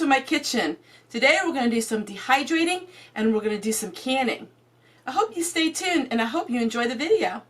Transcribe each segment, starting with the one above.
to my kitchen. Today we're going to do some dehydrating and we're going to do some canning. I hope you stay tuned and I hope you enjoy the video.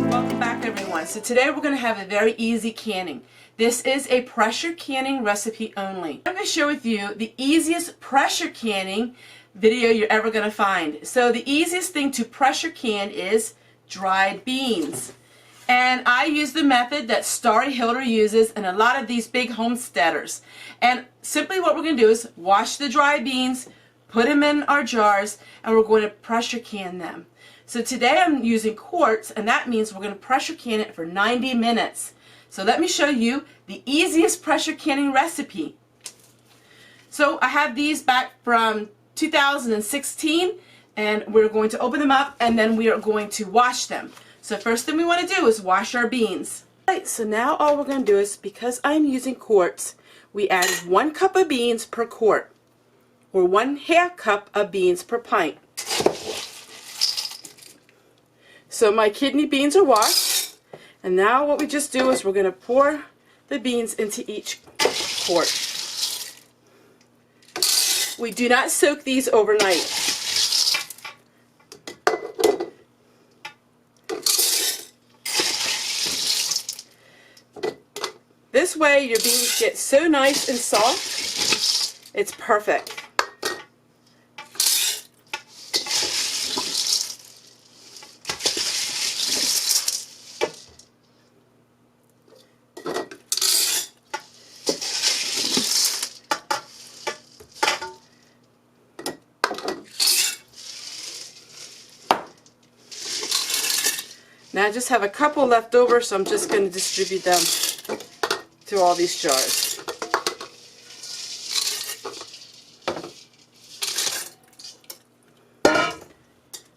Welcome back everyone. So today we're going to have a very easy canning. This is a pressure canning recipe only. I'm going to share with you the easiest pressure canning video you're ever going to find. So the easiest thing to pressure can is dried beans. And I use the method that Starry Hilder uses and a lot of these big homesteaders. And simply what we're going to do is wash the dry beans, put them in our jars, and we're going to pressure can them. So today I'm using quarts, and that means we're going to pressure can it for 90 minutes. So let me show you the easiest pressure canning recipe. So I have these back from 2016, and we're going to open them up and then we are going to wash them. So first thing we want to do is wash our beans. Alright, so now all we're going to do is, because I'm using quarts, we add 1 cup of beans per quart, or 1/2 cup of beans per pint. So my kidney beans are washed, and now what we just do is we're going to pour the beans into each quart. We do not soak these overnight. This way your beans get so nice and soft, it's perfect. Now I just have a couple left over, so I'm just going to distribute them to all these jars.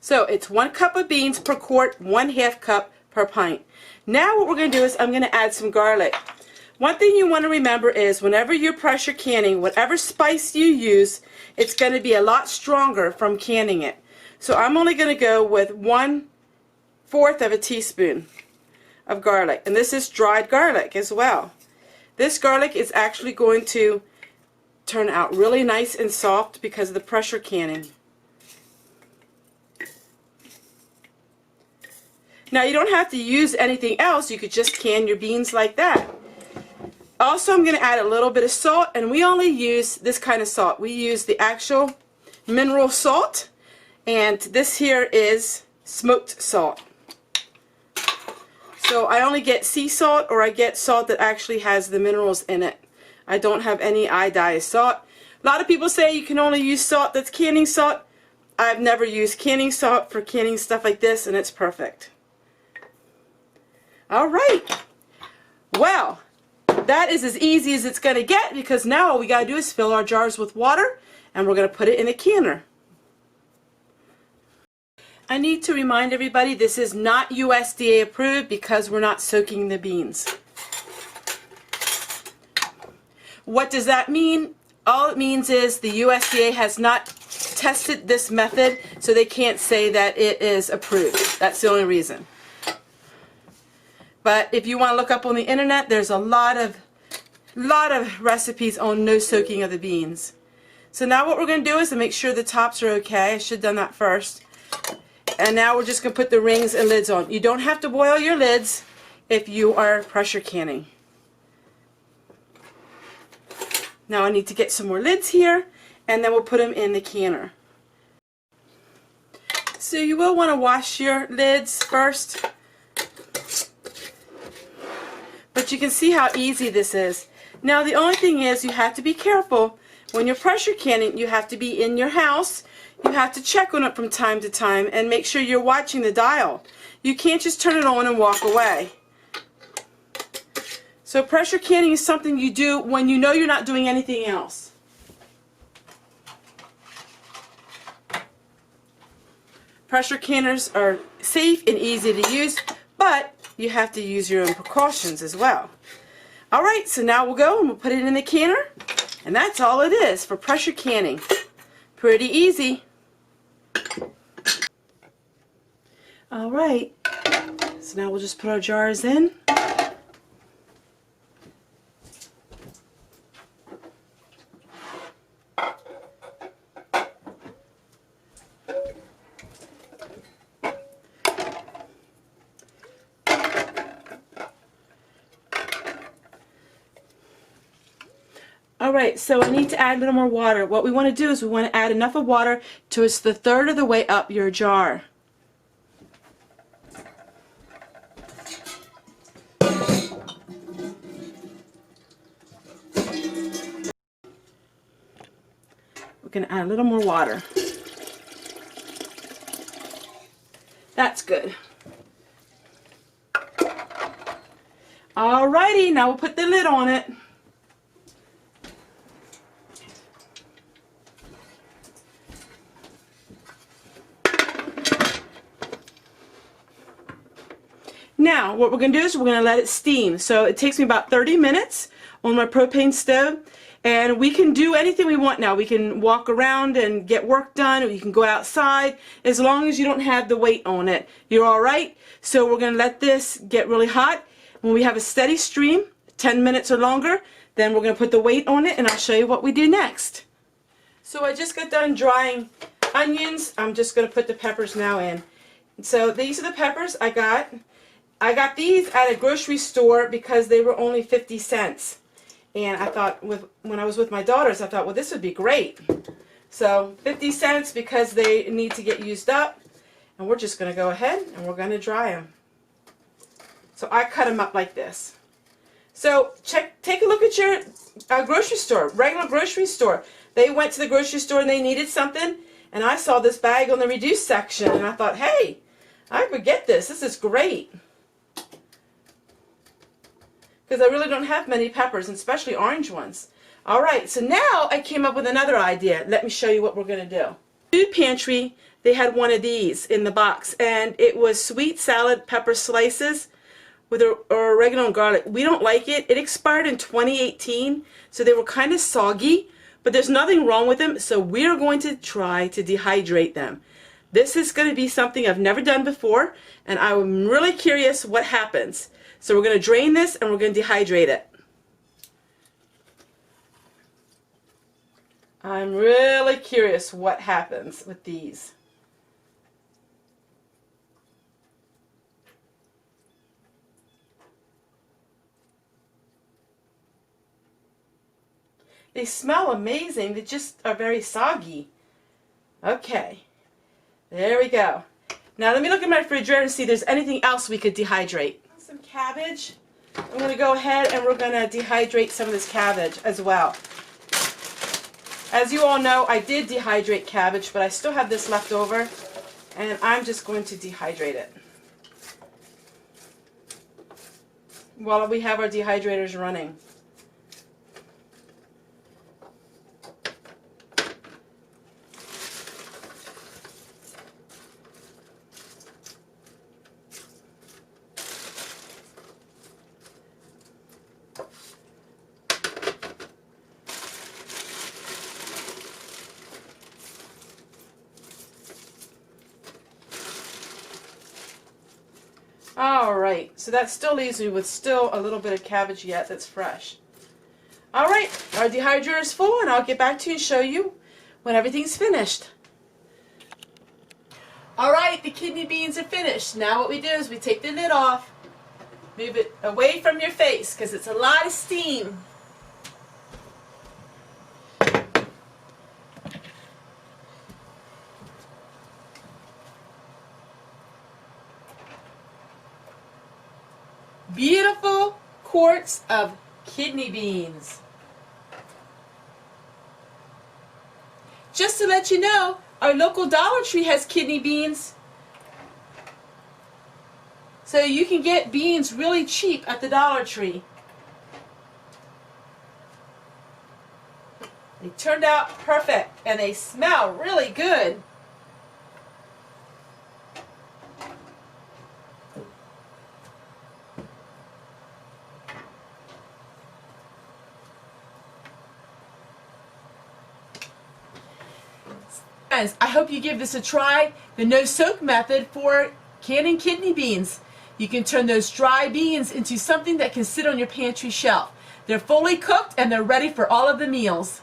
So it's 1 cup of beans per quart, 1/2 cup per pint. Now what we're going to do is I'm going to add some garlic. One thing you want to remember is whenever you're pressure canning, whatever spice you use, it's going to be a lot stronger from canning it. So I'm only going to go with 1/4 of a teaspoon of garlic, and this is dried garlic as well. This garlic is actually going to turn out really nice and soft because of the pressure canning. Now you don't have to use anything else, you could just can your beans like that. Also I'm going to add a little bit of salt, and we only use this kind of salt. We use the actual mineral salt, and this here is smoked salt. So I only get sea salt, or I get salt that actually has the minerals in it. I don't have any iodized salt. A lot of people say you can only use salt that's canning salt. I've never used canning salt for canning stuff like this, and it's perfect. Alright, well, that is as easy as it's going to get, because now all we got to do is fill our jars with water, and we're going to put it in a canner. I need to remind everybody this is not USDA approved because we're not soaking the beans. What does that mean? All it means is the USDA has not tested this method, so they can't say that it is approved. That's the only reason. But if you want to look up on the internet, there's a lot of recipes on no soaking of the beans. So now what we're going to do is to make sure the tops are okay. I should have done that first. And now we're just going to put the rings and lids on. You don't have to boil your lids if you are pressure canning. Now I need to get some more lids here, and then we'll put them in the canner. So you will want to wash your lids first. But you can see how easy this is. Now the only thing is you have to be careful. When you're pressure canning, you have to be in your house. You have to check on it from time to time and make sure you're watching the dial. You can't just turn it on and walk away. So pressure canning is something you do when you know you're not doing anything else. Pressure canners are safe and easy to use, but you have to use your own precautions as well. Alright, so now we'll go and we'll put it in the canner, and that's all it is for pressure canning. Pretty easy. All right, so now we'll just put our jars in. Alright, so I need to add a little more water. What we want to do is we want to add enough of water to it's the third of the way up your jar. We're going to add a little more water. That's good. Alrighty, now we'll put the lid on it. Now, what we're going to do is we're going to let it steam. So it takes me about 30 minutes on my propane stove. And we can do anything we want now. We can walk around and get work done, or you can go outside. As long as you don't have the weight on it, you're all right. So we're going to let this get really hot. When we have a steady stream, 10 minutes or longer, then we're going to put the weight on it, and I'll show you what we do next. So I just got done drying onions. I'm just going to put the peppers now in. So these are the peppers I got. I got these at a grocery store because they were only 50 cents. And I thought, when I was with my daughters, I thought, well, this would be great. So 50 cents because they need to get used up. And we're just going to go ahead and we're going to dry them. So I cut them up like this. So take a look at your grocery store, regular grocery store. They went to the grocery store and they needed something. And I saw this bag on the reduced section. And I thought, hey, I would get this. This is great. Because I really don't have many peppers, and especially orange ones. Alright, so now I came up with another idea. Let me show you what we're going to do. Food pantry, they had one of these in the box, and it was sweet salad pepper slices with oregano and garlic. We don't like it. It expired in 2018, so they were kind of soggy, but there's nothing wrong with them, so we're going to try to dehydrate them. This is going to be something I've never done before, and I'm really curious what happens. So we're going to drain this and we're going to dehydrate it. I'm really curious what happens with these. They smell amazing. They just are very soggy. Okay. There we go. Now let me look in my refrigerator and see if there's anything else we could dehydrate. Some cabbage. I'm going to go ahead and we're going to dehydrate some of this cabbage as well. As you all know, I did dehydrate cabbage, but I still have this left over, and I'm just going to dehydrate it while we have our dehydrators running. Alright, so that still leaves me with still a little bit of cabbage yet that's fresh. Alright, our dehydrator is full, and I'll get back to you and show you when everything's finished. Alright, the kidney beans are finished. Now what we do is we take the lid off, move it away from your face because it's a lot of steam. Beautiful quarts of kidney beans. Just to let you know, our local Dollar Tree has kidney beans. So you can get beans really cheap at the Dollar Tree. They turned out perfect and they smell really good. Friends, I hope you give this a try. The no soak method for canning kidney beans. You can turn those dry beans into something that can sit on your pantry shelf. They're fully cooked and they're ready for all of the meals.